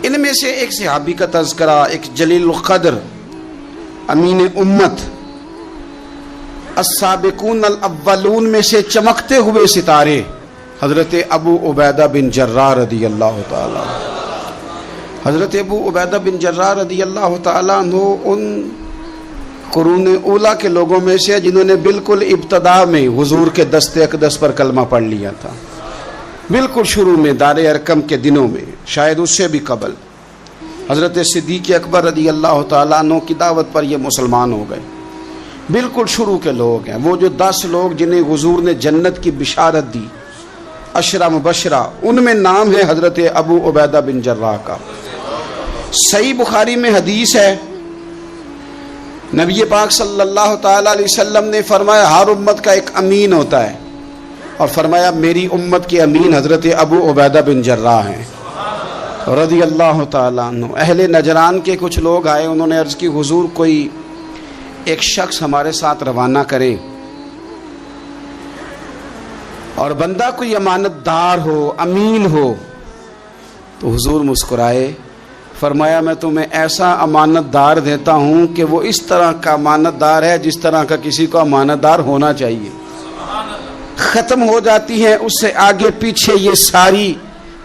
ان میں سے ایک صحابی کا تذکرہ، ایک جلیل القدر امین امت، السابقون الاولون میں سے چمکتے ہوئے ستارے حضرت ابو عبیدہ بن جراح رضی اللہ تعالی۔ حضرت ابو عبیدہ بن جراح رضی اللہ تعالیٰ عنہ ان قرون اولا کے لوگوں میں سے جنہوں نے بالکل ابتدا میں حضور کے دست اقدس پر کلمہ پڑھ لیا تھا، بالکل شروع میں دار ارقم کے دنوں میں، شاید اس سے بھی قبل۔ حضرت صدیق اکبر رضی اللہ تعالیٰ عنہ کی دعوت پر یہ مسلمان ہو گئے، بالکل شروع کے لوگ ہیں، وہ جو 10 لوگ جنہیں حضور نے جنت کی بشارت دی، عشرہ مبشرہ، ان میں نام ہے حضرت ابو عبیدہ بن جراح کا۔ صحیح بخاری میں حدیث ہے، نبی پاک صلی اللہ تعالی علیہ وسلم نے فرمایا ہر امت کا ایک امین ہوتا ہے، اور فرمایا میری امت کے امین حضرت ابو عبیدہ بن جراح ہیں رضی اللہ تعالیٰ عنہ۔ اہل نجران کے کچھ لوگ آئے، انہوں نے عرض کی حضور کوئی ایک شخص ہمارے ساتھ روانہ کرے، اور بندہ کوئی امانت دار ہو، امین ہو۔ تو حضور مسکرائے، فرمایا میں تمہیں ایسا امانت دار دیتا ہوں کہ وہ اس طرح کا امانت دار ہے جس طرح کا کسی کو امانت دار ہونا چاہیے۔ ختم ہو جاتی ہیں اس سے آگے پیچھے یہ ساری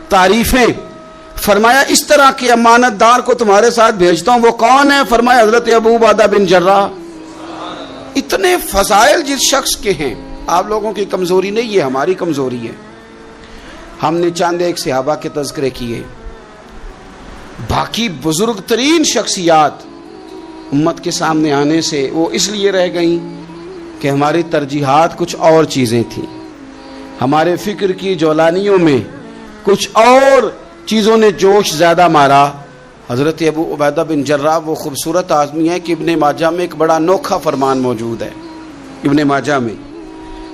تعریفیں۔ فرمایا اس طرح کے امانت دار کو تمہارے ساتھ بھیجتا ہوں، وہ کون ہے؟ فرمایا حضرت ابو عبیدہ بن جراح۔ اتنے فضائل جس شخص کے ہیں، آپ لوگوں کی کمزوری نہیں، یہ ہماری کمزوری ہے۔ ہم نے چاند ایک صحابہ کے تذکرے کیے، باقی بزرگ ترین شخصیات امت کے سامنے آنے سے وہ اس لیے رہ گئیں کہ ہماری ترجیحات کچھ اور چیزیں تھیں، ہمارے فکر کی جولانیوں میں کچھ اور چیزوں نے جوش زیادہ مارا۔ حضرت ابو عبیدہ بن جراح وہ خوبصورت آدمی ہے کہ ابن ماجہ میں ایک بڑا انوکھا فرمان موجود ہے۔ ابن ماجہ میں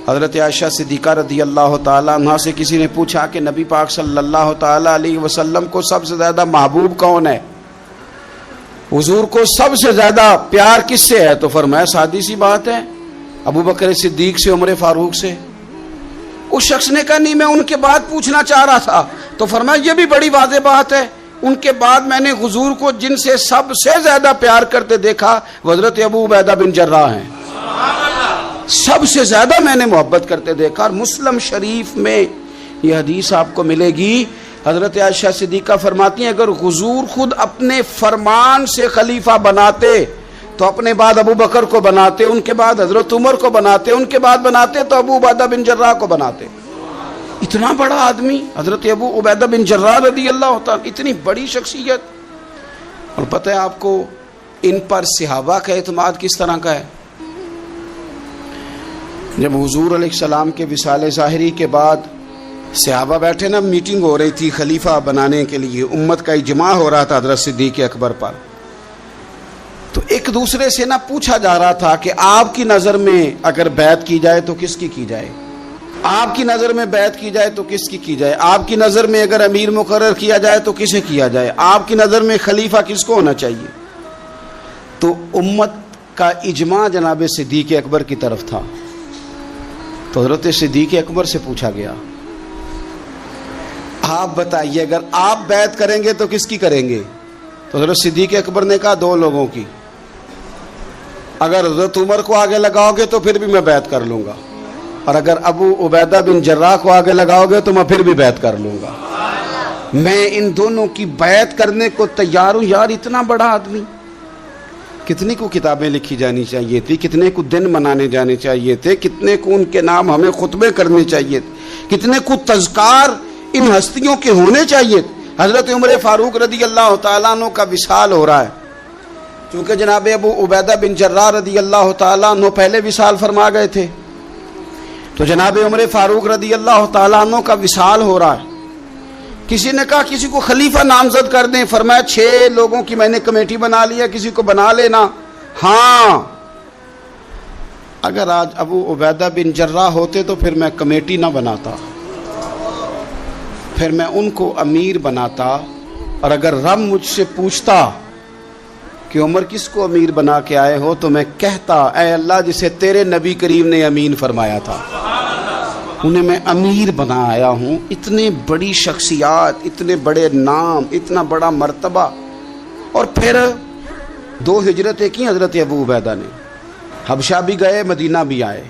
حضرت عائشہ صدیقہ رضی اللہ تعالیٰ عنہ سے کسی نے پوچھا کہ نبی پاک صلی اللہ تعالیٰ علیہ وسلم کو سب سے زیادہ محبوب کون ہے، حضور کو سب سے زیادہ پیار کس سے ہے؟ تو فرمایا سادی سی بات ہے، ابو بکر صدیق سے، عمر فاروق سے۔ اس شخص نے کہا نہیں، میں ان کے بعد پوچھنا چاہ رہا تھا۔ تو فرمایا یہ بھی بڑی واضح بات ہے، ان کے بعد میں نے حضور کو جن سے سب سے زیادہ پیار کرتے دیکھا وہ حضرت ابو عبیدہ بن جراح ہیں، سب سے زیادہ میں نے محبت کرتے دیکھا۔ اور مسلم شریف میں یہ حدیث آپ کو ملے گی، حضرت عائشہ صدیقہ فرماتی ہیں اگر حضور خود اپنے فرمان سے خلیفہ بناتے تو اپنے بعد ابو بکر کو بناتے، ان کے بعد حضرت عمر کو بناتے، ان کے بعد بناتے تو ابو عبیدہ بن جراح کو بناتے۔ اتنا بڑا آدمی حضرت ابو عبیدہ بن جراح رضی اللہ تعالیٰ، اتنی بڑی شخصیت۔ اور پتہ ہے آپ کو ان پر صحابہ کا اعتماد کس طرح کا ہے؟ جب حضور علیہ السلام کے وصال ظاہری کے بعد صحابہ بیٹھے نا، میٹنگ ہو رہی تھی خلیفہ بنانے کے لیے، امت کا اجماع ہو رہا تھا حضرت صدیق اکبر پر، تو ایک دوسرے سے نہ پوچھا جا رہا تھا کہ آپ کی نظر میں اگر بیعت کی جائے تو کس کی کی جائے، آپ کی نظر میں بیعت کی جائے تو کس کی کی جائے، آپ کی نظر میں اگر امیر مقرر کیا جائے تو کسے کیا جائے، آپ کی نظر میں خلیفہ کس کو ہونا چاہیے؟ تو امت کا اجماع جناب صدیق اکبر کی طرف تھا۔ تو حضرت صدیق اکبر سے پوچھا گیا آپ بتائیے اگر آپ بیعت کریں گے تو کس کی کریں گے؟ تو حضرت صدیق اکبر نے کہا 2 لوگوں کی، اگر حضرت عمر کو آگے لگاؤ گے تو پھر بھی میں بیعت کر لوں گا، اور اگر ابو عبیدہ بن جراح کو آگے لگاؤ گے تو میں پھر بھی بیعت کر لوں گا۔ میں ان دونوں کی بیعت کرنے کو تیار ہوں۔ یار اتنا بڑا آدمی، کتنی کو کتابیں لکھی جانی چاہیے تھی، کتنے کو دن منانے جانے چاہیے تھے، کتنے کو ان کے نام ہمیں خطبے کرنے چاہیے تھے، کتنے کو تذکار ان ہستیوں کے ہونے چاہیے تھے۔ حضرت عمر فاروق رضی اللہ تعالیٰ عنہ کا وصال ہو رہا ہے، چونکہ جناب ابو عبیدہ بن جراح رضی اللہ تعالیٰ عنہ پہلے وصال فرما گئے تھے، تو جناب عمر فاروق رضی اللہ تعالیٰ عنہ کا وصال ہو رہا ہے۔ کسی نے کہا کسی کو خلیفہ نامزد کر دیں، فرمایا 6 لوگوں کی میں نے کمیٹی بنا لی ہے، کسی کو بنا لینا۔ ہاں اگر آج ابو عبیدہ بن جراح ہوتے تو پھر میں کمیٹی نہ بناتا، پھر میں ان کو امیر بناتا، اور اگر رب مجھ سے پوچھتا کہ عمر کس کو امیر بنا کے آئے ہو تو میں کہتا اے اللہ جسے تیرے نبی کریم نے امین فرمایا تھا۔ انہیں میں امیر بنا آیا ہوں. اتنے بڑی شخصیات، اتنے بڑے نام، اتنا بڑا مرتبہ. اور پھر 2 ہجرتیں کی حضرت ابو عبیدہ نے. حبشہ بھی گئے، مدینہ بھی آئے،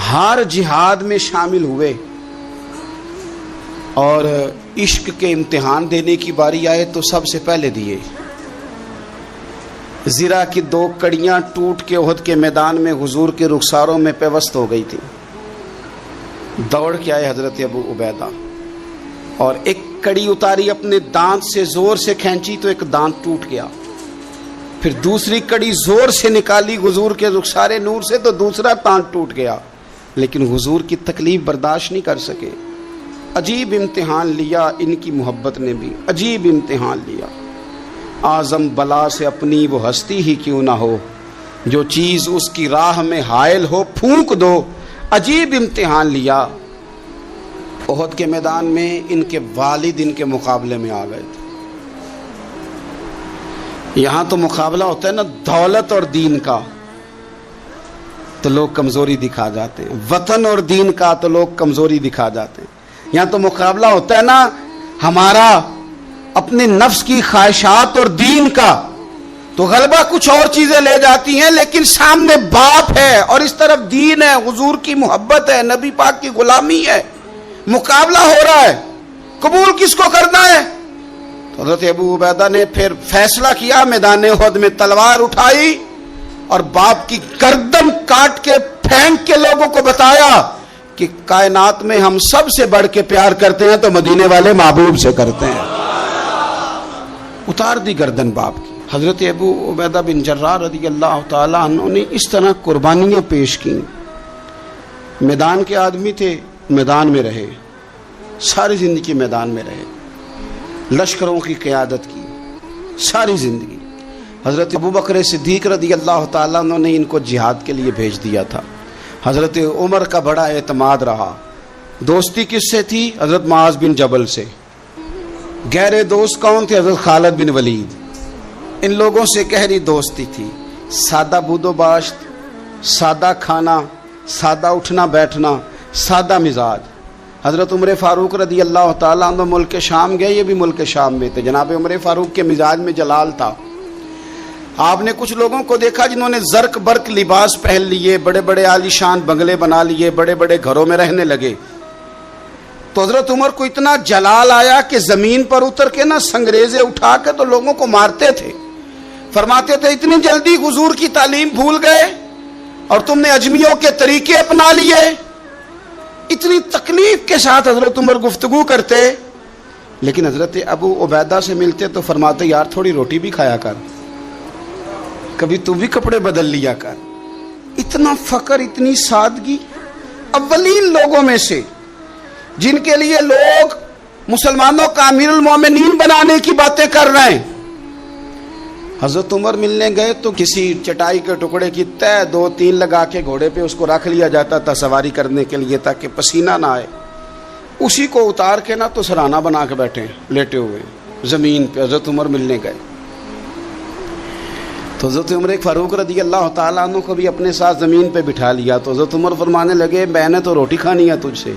ہر جہاد میں شامل ہوئے. اور عشق کے امتحان دینے کی باری آئے تو سب سے پہلے دیے. زرہ کی 2 کڑیاں ٹوٹ کے احد کے میدان میں حضور کے رخساروں میں پیوست ہو گئی تھی. دوڑ کے آئے حضرت ابو عبیدہ اور ایک کڑی اتاری، اپنے دانت سے زور سے کھینچی تو ایک دانت ٹوٹ گیا. پھر دوسری کڑی زور سے نکالی حضور کے رخسار نور سے تو دوسرا دانت ٹوٹ گیا. لیکن حضور کی تکلیف برداشت نہیں کر سکے. عجیب امتحان لیا ان کی محبت نے بھی، عجیب امتحان لیا. اعظم بلا سے اپنی وہ ہستی ہی کیوں نہ ہو، جو چیز اس کی راہ میں حائل ہو پھونک دو. عجیب امتحان لیا. احد کے میدان میں ان کے والد ان کے مقابلے میں آ گئے تھے. یہاں تو مقابلہ ہوتا ہے نا دولت اور دین کا، تو لوگ کمزوری دکھا جاتے ہیں. وطن اور دین کا تو لوگ کمزوری دکھا جاتے ہیں. یہاں تو مقابلہ ہوتا ہے نا ہمارا اپنے نفس کی خواہشات اور دین کا، تو غلبہ کچھ اور چیزیں لے جاتی ہیں، لیکن سامنے باپ ہے اور اس طرف دین ہے، حضور کی محبت ہے، نبی پاک کی غلامی ہے. مقابلہ ہو رہا ہے، قبول کس کو کرنا ہے؟ تو حضرت ابو عبیدہ نے پھر فیصلہ کیا، میدان احد میں تلوار اٹھائی اور باپ کی گردن کاٹ کے پھینک کے لوگوں کو بتایا کہ کائنات میں ہم سب سے بڑھ کے پیار کرتے ہیں تو مدینے والے محبوب سے کرتے ہیں. اتار دی گردن باپ کی. حضرت ابو عبیدہ بن جراح رضی اللہ تعالیٰ عنہ نے اس طرح قربانیاں پیش کی. میدان کے آدمی تھے، میدان میں رہے، ساری زندگی میدان میں رہے، لشکروں کی قیادت کی ساری زندگی. حضرت ابوبکر صدیق رضی اللہ تعالیٰ عنہ نے ان کو جہاد کے لیے بھیج دیا تھا. حضرت عمر کا بڑا اعتماد رہا. دوستی کس سے تھی؟ حضرت معاذ بن جبل سے. گہرے دوست کون تھے؟ حضرت خالد بن ولید. ان لوگوں سے گہری دوستی تھی. سادہ بود و باشت، سادہ کھانا، سادہ اٹھنا بیٹھنا، سادہ مزاج. حضرت عمر فاروق رضی اللہ تعالیٰ عنہ ملک شام گئے، یہ بھی ملک شام میں تھے. جناب عمر فاروق کے مزاج میں جلال تھا. آپ نے کچھ لوگوں کو دیکھا جنہوں نے زرق برق لباس پہن لیے، بڑے بڑے عالی شان بنگلے بنا لیے، بڑے بڑے گھروں میں رہنے لگے. تو حضرت عمر کو اتنا جلال آیا کہ زمین پر اتر کے نا سنگریزے اٹھا کے تو لوگوں کو مارتے تھے. فرماتے تھے اتنی جلدی حضور کی تعلیم بھول گئے اور تم نے اجمیوں کے طریقے اپنا لیے. اتنی تکلیف کے ساتھ حضرت عمر گفتگو کرتے، لیکن حضرت ابو عبیدہ سے ملتے تو فرماتے یار تھوڑی روٹی بھی کھایا کر، کبھی تو بھی کپڑے بدل لیا کر. اتنا فقر، اتنی سادگی. اولین لوگوں میں سے جن کے لیے لوگ مسلمانوں کا امیر المومنین بنانے کی باتیں کر رہے ہیں. حضرت عمر ملنے گئے تو کسی چٹائی کے ٹکڑے کی تہ 2-3 لگا کے گھوڑے پہ اس کو رکھ لیا جاتا تھا سواری کرنے کے لیے تاکہ پسینہ نہ آئے. اسی کو اتار کے نا تو سرانہ بنا کے بیٹھے لیٹے ہوئے زمین پہ. حضرت عمر ملنے گئے تو حضرت عمر فاروق رضی اللہ تعالیٰ عنہ کو بھی اپنے ساتھ زمین پہ بٹھا لیا. تو حضرت عمر فرمانے لگے میں نے تو روٹی کھانی ہے تجھ سے،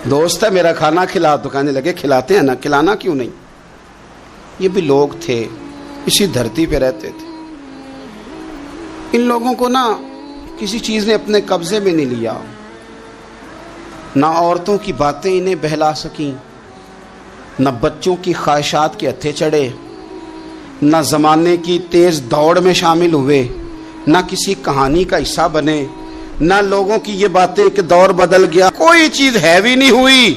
دوست ہے میرا، کھانا کھلا. تو کہنے لگے کھلاتے ہیں نا، کھلانا کیوں نہیں. یہ بھی لوگ تھے، اسی دھرتی پہ رہتے تھے. ان لوگوں کو نا کسی چیز نے اپنے قبضے میں نہیں لیا. نہ عورتوں کی باتیں انہیں بہلا سکیں، نہ بچوں کی خواہشات کے ہتھے چڑھے، نہ زمانے کی تیز دوڑ میں شامل ہوئے، نہ کسی کہانی کا حصہ بنے، نہ لوگوں کی یہ باتیں کہ دور بدل گیا. کوئی چیز ہیوی نہیں ہوئی،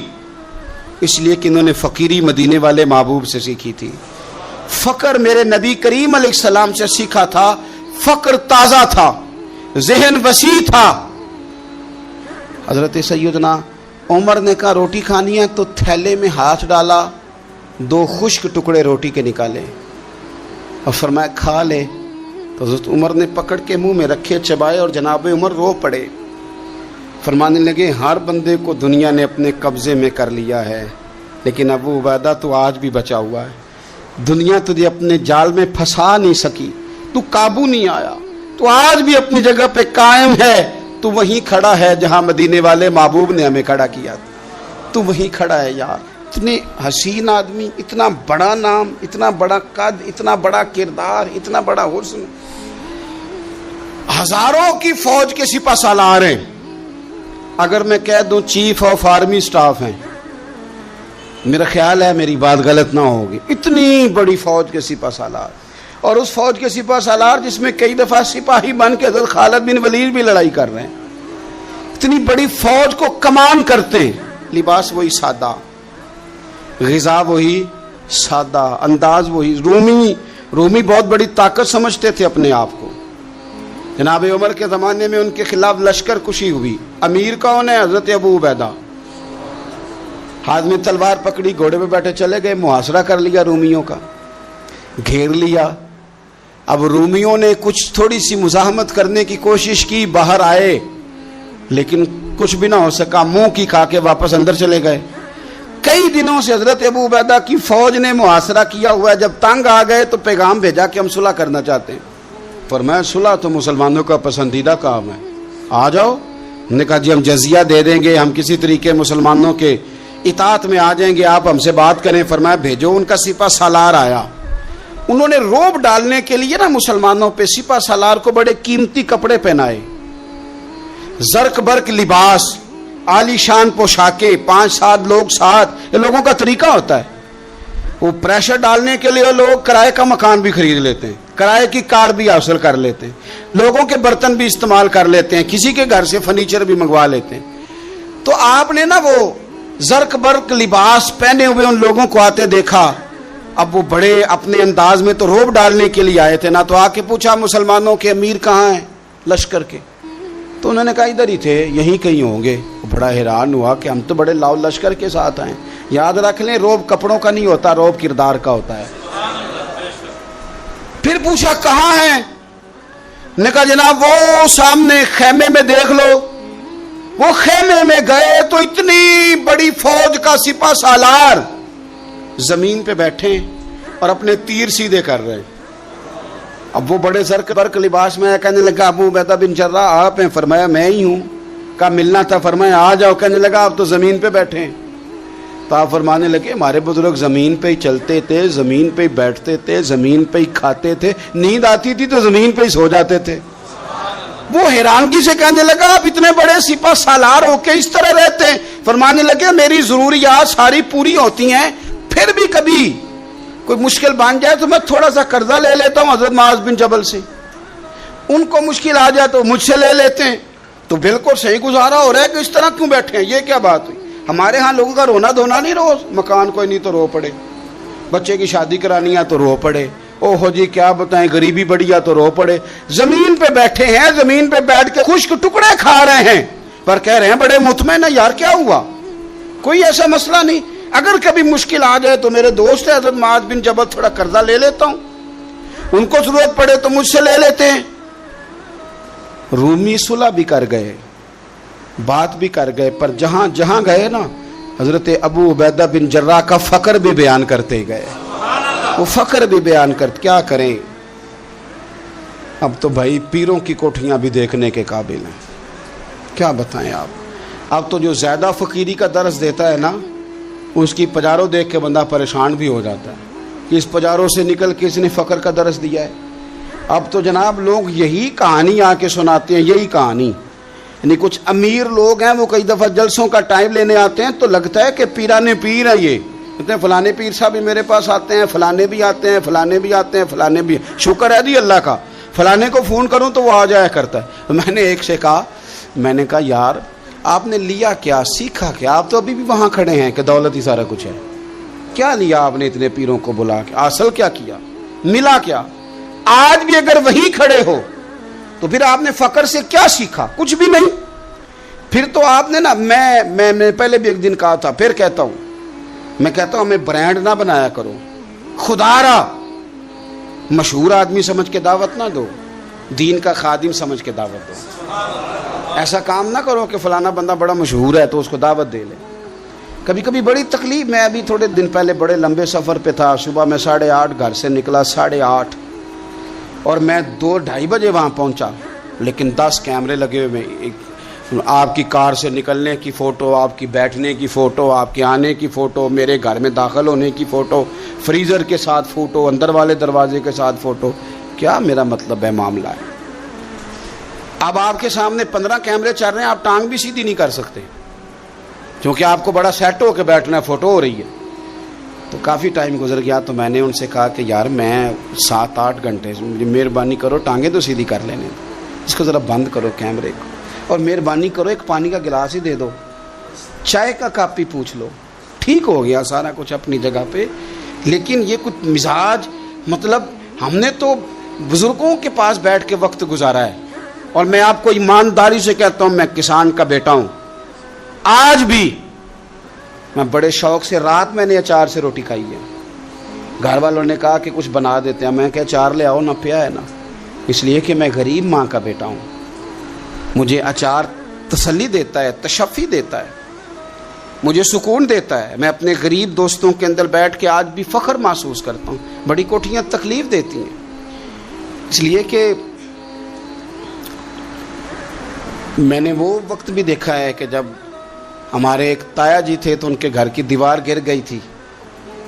اس لیے کہ انہوں نے فقیری مدینے والے محبوب سے سیکھی تھی. فقر میرے نبی کریم علیہ السلام سے سیکھا تھا. فقر تازہ تھا، ذہن وسیع تھا. حضرت سیدنا عمر نے کہا روٹی کھانی ہے تو تھیلے میں ہاتھ ڈالا، 2 خشک ٹکڑے روٹی کے نکالے اور فرمایا کھا لے. تو حضرت عمر نے پکڑ کے منہ میں رکھے، چبائے اور جناب عمر رو پڑے. فرمانے لگے ہر بندے کو دنیا نے اپنے قبضے میں کر لیا ہے، لیکن ابو عبیدہ تو آج بھی بچا ہوا ہے. دنیا تجھے اپنے جال میں پھنسا نہیں سکی، تو قابو نہیں آیا، تو آج بھی اپنی جگہ پہ قائم ہے. تو وہیں کھڑا ہے جہاں مدینے والے محبوب نے ہمیں کھڑا کیا تھا. تو وہیں کھڑا ہے یار. اتنے حسین آدمی, اتنا بڑا نام, اتنا بڑا قد, اتنا بڑا کردار, اتنا بڑا حسن, ہزاروں کی فوج کے سپہ سالار ہیں. اگر میں کہہ دوں چیف آف آرمی سٹاف ہیں, میرا خیال ہے میری بات غلط نہ ہوگی. اتنی بڑی فوج کے سپہ سالار, اور اس فوج کے سپہ سالار جس میں کئی دفعہ سپاہی بن کے حضرت خالد بن ولید بھی لڑائی کر رہے ہیں. اتنی بڑی فوج کو کمان کرتے ہیں. لباس وہی سادہ, غذا وہی سادہ, انداز وہی. رومی بہت بڑی طاقت سمجھتے تھے اپنے آپ کو. جناب عمر کے زمانے میں ان کے خلاف لشکر کشی ہوئی. امیر کون ہے؟ حضرت ابو عبیدہ. ہاتھ میں تلوار پکڑی, گھوڑے پہ بیٹھے چلے گئے, محاصرہ کر لیا رومیوں کا, گھیر لیا. اب رومیوں نے کچھ تھوڑی سی مزاحمت کرنے کی کوشش کی, باہر آئے, لیکن کچھ بھی نہ ہو سکا, منہ کی کھا کے واپس اندر چلے گئے. کئی دنوں سے حضرت ابو عبیدہ کی فوج نے محاصرہ کیا ہوا ہے. جب تنگ آ گئے تو پیغام بھیجا کہ ہم صلح کرنا چاہتے ہیں. فرمایا صلح تو مسلمانوں کا پسندیدہ کام ہے, آ جاؤ. نے کہا جی ہم جزیہ دے دیں گے, ہم کسی طریقے مسلمانوں کے اطاعت میں آ جائیں گے, آپ ہم سے بات کریں. فرمایا بھیجو. ان کا سپہ سالار آیا. انہوں نے روب ڈالنے کے لیے نا مسلمانوں پہ سپہ سالار کو بڑے قیمتی کپڑے پہنائے, زرق برق لباس, عالی شان پوشاکیں, 5-7 لوگ ساتھ. یہ لوگوں کا طریقہ ہوتا ہے. وہ پریشر ڈالنے کے لیے لوگ کرائے کا مکان بھی خرید لیتے ہیں, کرائے کی کار بھی حاصل کر لیتے ہیں, لوگوں کے برتن بھی استعمال کر لیتے ہیں, کسی کے گھر سے فرنیچر بھی منگوا لیتے ہیں. تو آپ نے نا وہ زرق برق لباس پہنے ہوئے ان لوگوں کو آتے دیکھا. اب وہ بڑے اپنے انداز میں تو روب ڈالنے کے لیے آئے تھے نا, تو آ کے پوچھا مسلمانوں کے امیر کہاں ہیں لشکر کے؟ تو انہوں نے کہا ادھر ہی تھے, یہیں کہیں ہوں گے. بڑا حیران ہوا کہ ہم تو بڑے لاؤ لشکر کے ساتھ آئے. یاد رکھ لیں روب کپڑوں کا نہیں ہوتا, روب کردار کا ہوتا ہے. پھر پوچھا کہاں ہیں؟ نے کہا جناب وہ سامنے خیمے میں دیکھ لو. وہ خیمے میں گئے تو اتنی بڑی فوج کا سپہ سالار زمین پہ بیٹھے اور اپنے تیر سیدھے کر رہے ہیں. اب وہ بڑے زرق برق لباس میں کہنے لگا ابو عبیدہ بن جراح آپ ہیں؟ فرمایا میں ہی ہوں. کہا ملنا تھا. فرمایا آ جاؤ. کہنے لگا آپ تو زمین پہ بیٹھے ہیں. تو آپ فرمانے لگے ہمارے بزرگ زمین پہ ہی چلتے تھے, زمین پہ ہی بیٹھتے تھے, زمین پہ ہی کھاتے تھے, نیند آتی تھی تو زمین پہ ہی سو جاتے تھے. وہ حیرانگی سے کہنے لگا آپ اتنے بڑے سپہ سالار ہو کے اس طرح رہتے ہیں؟ فرمانے لگے میری ضروریات ساری پوری ہوتی ہیں, پھر بھی کبھی کوئی مشکل بن جائے تو میں تھوڑا سا قرضہ لے لیتا ہوں حضرت معاذ بن جبل سے. ان کو مشکل آ جائے تو مجھ سے لے لیتے ہیں. تو بالکل صحیح گزارا ہو رہا ہے کہ اس طرح کیوں بیٹھے ہیں, یہ کیا بات ہوئی؟ ہمارے ہاں لوگوں کا رونا دھونا نہیں, روز مکان کوئی نہیں تو رو پڑے, بچے کی شادی کرانی ہے تو رو پڑے, او ہو جی کیا بتائیں غریبی بڑی ہے تو رو پڑے. زمین پہ بیٹھے ہیں, زمین پہ بیٹھ کے خشک ٹکڑے کھا رہے ہیں, پر کہہ رہے ہیں بڑے مطمئن ہیں. یار کیا ہوا؟ کوئی ایسا مسئلہ نہیں. اگر کبھی مشکل آ جائے تو میرے دوست ہے حضرت معاذ بن جبل, تھوڑا قرضہ لے لیتا ہوں, ان کو ضرورت پڑے تو مجھ سے لے لیتے ہیں. رومی صلح بھی کر گئے, بات بھی کر گئے, پر جہاں جہاں گئے نا حضرت ابو عبیدہ بن جراح کا فقر بھی بیان کرتے گئے. وہ فقر بھی بیان کرتے. کیا کریں, اب تو بھائی پیروں کی کوٹھیاں بھی دیکھنے کے قابل ہیں. کیا بتائیں آپ. اب تو جو زیادہ فقیری کا درس دیتا ہے نا, اس کی پجاروں دیکھ کے بندہ پریشان بھی ہو جاتا ہے کہ اس پجاروں سے نکل کے اس نے فقر کا درس دیا ہے. اب تو جناب لوگ یہی کہانی آ کے سناتے ہیں, یہی کہانی. یعنی کچھ امیر لوگ ہیں, وہ کئی دفعہ جلسوں کا ٹائم لینے آتے ہیں تو لگتا ہے کہ پیرانے پیر ہے. یہ کہتے ہیں فلانے پیر صاحب بھی میرے پاس آتے ہیں, فلانے بھی آتے ہیں, فلانے بھی آتے ہیں, فلانے بھی. شکر ہے جی اللہ کا, فلانے کو فون کروں تو وہ آ جایا کرتا ہے. میں نے ایک سے کہا, میں نے کہا یار آپ نے لیا کیا, سیکھا کیا؟ آپ تو ابھی بھی وہاں کھڑے ہیں کہ دولت ہی سارا کچھ ہے. کیا لیا آپ نے اتنے پیروں کو بلا کے؟ حاصل کیا کیا, ملا کیا؟ آج بھی اگر وہی کھڑے ہو تو پھر آپ نے فقر سے کیا سیکھا؟ کچھ بھی نہیں. پھر تو آپ نے نا, میں پہلے بھی ایک دن کہا تھا, پھر کہتا ہوں, میں کہتا ہوں ہمیں برانڈ نہ بنایا کرو. خدا را مشہور آدمی سمجھ کے دعوت نہ دو, دین کا خادم سمجھ کے دعوت دو. ایسا کام نہ کرو کہ فلانا بندہ بڑا مشہور ہے تو اس کو دعوت دے لے. کبھی کبھی بڑی تکلیف. میں ابھی تھوڑے دن پہلے بڑے لمبے سفر پہ تھا, صبح میں 8:30 گھر سے نکلا, 8:30, اور میں 2-2:30 بجے وہاں پہنچا. لیکن 10 کیمرے لگے ہوئے, آپ کی کار سے نکلنے کی فوٹو، آپ کی بیٹھنے کی فوٹو، آپ کے آنے کی فوٹو، میرے گھر میں داخل ہونے کی فوٹو، فریزر کے ساتھ فوٹو، اندر والے دروازے کے ساتھ فوٹو. کیا میرا مطلب ہے معاملہ ہے. اب آپ کے سامنے 15 کیمرے چل رہے ہیں، آپ ٹانگ بھی سیدھی نہیں کر سکتے کیونکہ آپ کو بڑا سیٹ ہو کے بیٹھنا ہے، فوٹو ہو رہی ہے. تو کافی ٹائم گزر گیا تو میں نے ان سے کہا کہ یار میں 7-8 گھنٹے مجھے مہربانی کرو ٹانگیں تو سیدھی کر لینے، اس کو ذرا بند کرو کیمرے کو، اور مہربانی کرو ایک پانی کا گلاس ہی دے دو، چائے کا کپ ہی پوچھ لو. ٹھیک ہو گیا سارا کچھ اپنی جگہ پہ. لیکن یہ کچھ مزاج، مطلب ہم نے تو بزرگوں کے پاس بیٹھ کے وقت گزارا ہے. اور میں آپ کو ایمانداری سے کہتا ہوں، میں کسان کا بیٹا ہوں. آج بھی میں بڑے شوق سے، رات میں نے اچار سے روٹی کھائی ہے. گھر والوں نے کہا کہ کچھ بنا دیتے ہیں، میں کہ اچار لے آؤ نہ، پیا ہے نا. اس لیے کہ میں غریب ماں کا بیٹا ہوں. مجھے اچار تسلی دیتا ہے، تشفی دیتا ہے، مجھے سکون دیتا ہے. میں اپنے غریب دوستوں کے اندر بیٹھ کے آج بھی فخر محسوس کرتا ہوں. بڑی کوٹھیاں تکلیف دیتی ہیں، اس لیے کہ میں نے وہ وقت بھی دیکھا ہے کہ جب ہمارے ایک تایا جی تھے تو ان کے گھر کی دیوار گر گئی تھی،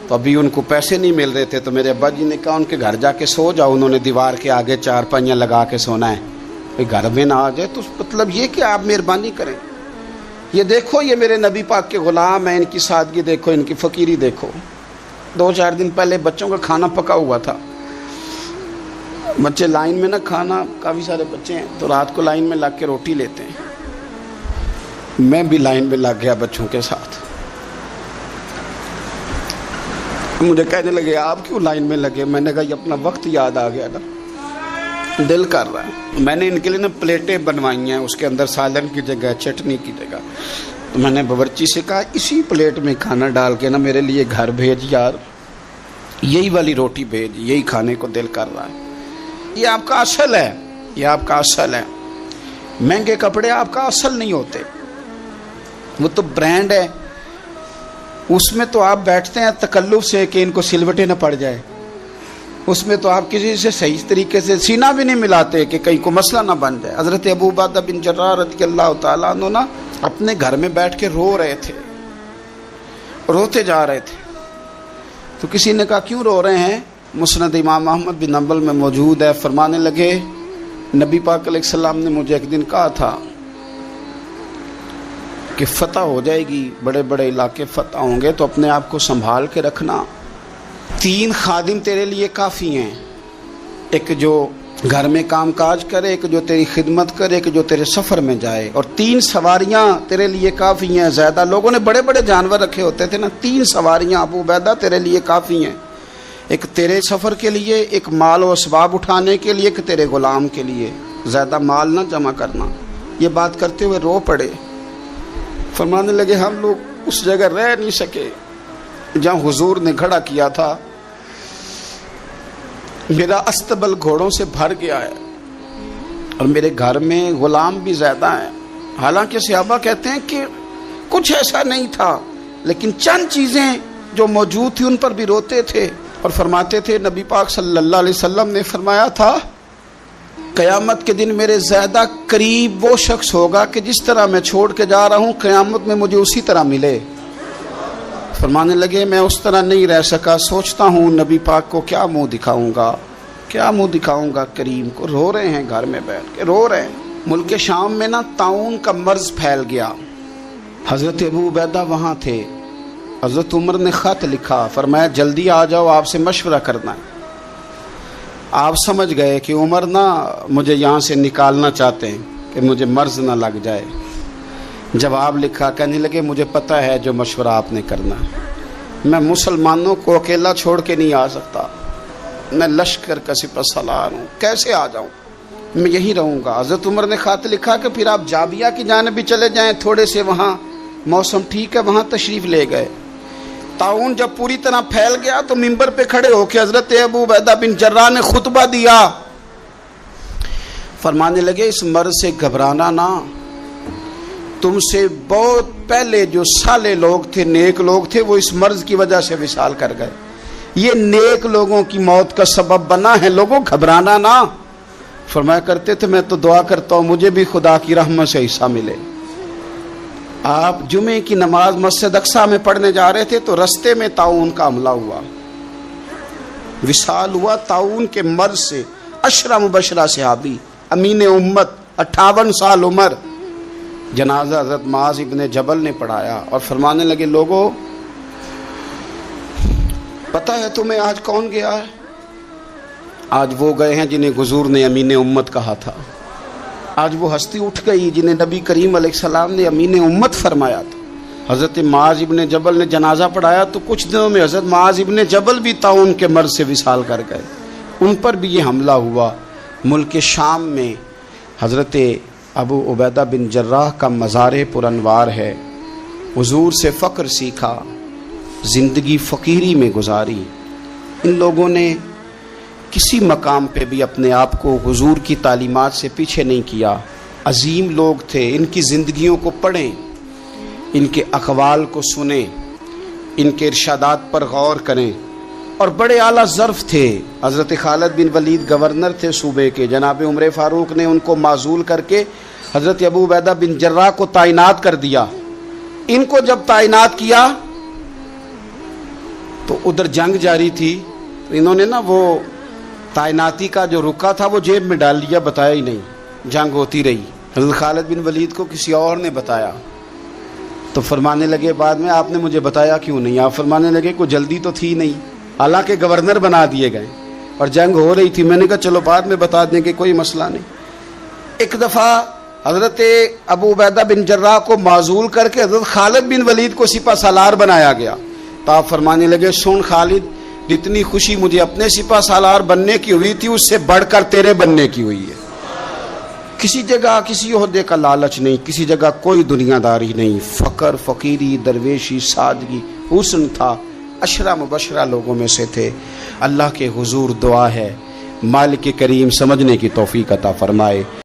تو ابھی ان کو پیسے نہیں مل رہے تھے، تو میرے ابا جی نے کہا ان کے گھر جا کے سو جاؤ. انہوں نے دیوار کے آگے 4 پائیاں لگا کے سونا ہے، کوئی گھر میں نہ آ جائے. تو مطلب یہ کہ آپ مہربانی کریں. یہ دیکھو، یہ میرے نبی پاک کے غلام ہیں، ان کی سادگی دیکھو، ان کی فقیری دیکھو. 2-4 دن پہلے بچوں کا کھانا پکا ہوا تھا، بچے لائن میں نہ، کھانا کافی سارے بچے ہیں تو رات کو لائن میں لگ کے روٹی لیتے ہیں. میں بھی لائن میں لگ گیا بچوں کے ساتھ. مجھے کہنے لگے آپ کیوں لائن میں لگے؟ میں نے کہا یہ اپنا وقت یاد آ گیا نا، دل کر رہا ہے. میں نے ان کے لیے نا پلیٹیں بنوائی ہیں، اس کے اندر سالن کی جگہ چٹنی کی جگہ. تو میں نے باورچی سے کہا اسی پلیٹ میں کھانا ڈال کے نا میرے لیے گھر بھیج یار، یہی والی روٹی بھیج، یہی کھانے کو دل کر رہا ہے. یہ آپ کا اصل ہے، یہ آپ کا اصل ہے. مہنگے کپڑے آپ کا اصل نہیں ہوتے، وہ تو برانڈ ہے. اس میں تو آپ بیٹھتے ہیں تکلف سے کہ ان کو سلوٹیں نہ پڑ جائے. اس میں تو آپ کسی سے صحیح طریقے سے سینہ بھی نہیں ملاتے کہ کہیں کو مسئلہ نہ بن جائے. حضرت ابو عبیدہ بن جراح رضی اللہ تعالیٰ عنہ نا اپنے گھر میں بیٹھ کے رو رہے تھے، روتے جا رہے تھے. تو کسی نے کہا کیوں رو رہے ہیں؟ مسند امام احمد بن حنبل میں موجود ہے. فرمانے لگے نبی پاک علیہ السلام نے مجھے ایک دن کہا تھا کہ فتح ہو جائے گی، بڑے بڑے علاقے فتح ہوں گے، تو اپنے آپ کو سنبھال کے رکھنا. 3 خادم تیرے لیے کافی ہیں، ایک جو گھر میں کام کاج کرے، ایک جو تیری خدمت کرے، ایک جو تیرے سفر میں جائے، اور 3 سواریاں تیرے لیے کافی ہیں. زیادہ لوگوں نے بڑے بڑے جانور رکھے ہوتے تھے نا، 3 سواریاں ابو عبیدہ تیرے لیے کافی ہیں. ایک تیرے سفر کے لیے، ایک مال و اسباب اٹھانے کے لیے، ایک تیرے غلام کے لیے. زیادہ مال نہ جمع کرنا. یہ بات کرتے ہوئے رو پڑے. فرمانے لگے ہم لوگ اس جگہ رہ نہیں سکے جہاں حضور نے کھڑا کیا تھا. میرا استبل گھوڑوں سے بھر گیا ہے اور میرے گھر میں غلام بھی زیادہ ہیں. حالانکہ صحابہ کہتے ہیں کہ کچھ ایسا نہیں تھا، لیکن چند چیزیں جو موجود تھی ان پر بھی روتے تھے اور فرماتے تھے نبی پاک صلی اللہ علیہ وسلم نے فرمایا تھا قیامت کے دن میرے زیادہ قریب وہ شخص ہوگا کہ جس طرح میں چھوڑ کے جا رہا ہوں قیامت میں مجھے اسی طرح ملے. فرمانے لگے میں اس طرح نہیں رہ سکا، سوچتا ہوں نبی پاک کو کیا منہ دکھاؤں گا، کیا منہ دکھاؤں گا کریم کو. رو رہے ہیں گھر میں بیٹھ کے، رو رہے ہیں. ملک شام میں نا طاعون کا مرض پھیل گیا. حضرت ابو عبیدہ وہاں تھے. حضرت عمر نے خط لکھا، فرمایا جلدی آ جاؤ، آپ سے مشورہ کرنا ہے. آپ سمجھ گئے کہ عمر نا مجھے یہاں سے نکالنا چاہتے ہیں کہ مجھے مرض نہ لگ جائے. جواب لکھا، کہنے لگے مجھے پتہ ہے جو مشورہ آپ نے کرنا ہے، میں مسلمانوں کو اکیلا چھوڑ کے نہیں آ سکتا، میں لشکر کا سپہ سالار ہوں، کیسے آ جاؤں، میں یہیں رہوں گا. حضرت عمر نے خط لکھا کہ پھر آپ جابیہ کی جانب بھی چلے جائیں، تھوڑے سے وہاں موسم ٹھیک ہے، وہاں تشریف لے گئے. طاعون جب پوری طرح پھیل گیا تو منبر پہ کھڑے ہو کے حضرت ابو عبیدہ بن جراح نے خطبہ دیا. فرمانے لگے اس مرض سے گھبرانا نہ، تم سے بہت پہلے جو صالح لوگ تھے، نیک لوگ تھے، وہ اس مرض کی وجہ سے وصال کر گئے. یہ نیک لوگوں کی موت کا سبب بنا ہے، لوگوں گھبرانا نہ. فرمایا کرتے تھے میں تو دعا کرتا ہوں مجھے بھی خدا کی رحمت سے حصہ ملے. آپ جمعے کی نماز مسجد اقصی میں پڑھنے جا رہے تھے تو رستے میں طاعون کا حملہ ہوا، وصال ہوا طاعون کے مرض سے۔ عشرہ مبشرہ صحابی، امین امت، 58 سال عمر، جنازہ حضرت معاذ ابن جبل نے پڑھایا اور فرمانے لگے لوگوں پتہ ہے تمہیں آج کون گیا ہے؟ آج وہ گئے ہیں جنہیں حضور نے امین امت کہا تھا، آج وہ ہستی اٹھ گئی جنہیں نبی کریم علیہ السلام نے امین امت فرمایا تھا۔ حضرت معاذ ابن جبل نے جنازہ پڑھایا تو کچھ دنوں میں حضرت معاذ ابن جبل بھی طاعون کے مرض سے وصال کر گئے، ان پر بھی یہ حملہ ہوا۔ ملک شام میں حضرت ابو عبیدہ بن جراح کا مزار پر انوار ہے، حضور سے فقر سیکھا، زندگی فقیری میں گزاری۔ ان لوگوں نے کسی مقام پہ بھی اپنے آپ کو حضور کی تعلیمات سے پیچھے نہیں کیا، عظیم لوگ تھے۔ ان کی زندگیوں کو پڑھیں، ان کے اقوال کو سنیں، ان کے ارشادات پر غور کریں، اور بڑے اعلیٰ ظرف تھے۔ حضرت خالد بن ولید گورنر تھے صوبے کے، جناب عمر فاروق نے ان کو معزول کر کے حضرت ابو عبیدہ بن جراح کو تعینات کر دیا۔ ان کو جب تعینات کیا تو ادھر جنگ جاری تھی، تو انہوں نے وہ تعیناتی کا جو رکا تھا وہ جیب میں ڈال لیا، بتایا ہی نہیں، جنگ ہوتی رہی۔ حضرت خالد بن ولید کو کسی اور نے بتایا تو فرمانے لگے بعد میں آپ نے مجھے بتایا کیوں نہیں؟ آپ فرمانے لگے کوئی جلدی تو تھی نہیں، حالانکہ گورنر بنا دیے گئے اور جنگ ہو رہی تھی۔ میں نے کہا چلو بعد میں بتا دیں کہ کوئی مسئلہ نہیں۔ ایک دفعہ حضرت ابو عبیدہ بن جراح کو معزول کر کے حضرت خالد بن ولید کو سپہ سالار بنایا گیا، تو آپ فرمانے لگے سن خالد، جتنی خوشی مجھے اپنے سپہ سالار بننے کی ہوئی تھی اس سے بڑھ کر تیرے بننے کی ہوئی ہے۔ کسی جگہ کسی عہدے کا لالچ نہیں، کسی جگہ کوئی دنیا داری نہیں، فقر، فقیری، درویشی، سادگی، حسن تھا۔ عشرہ مبشرہ لوگوں میں سے تھے۔ اللہ کے حضور دعا ہے مالک کریم سمجھنے کی توفیق عطا فرمائے۔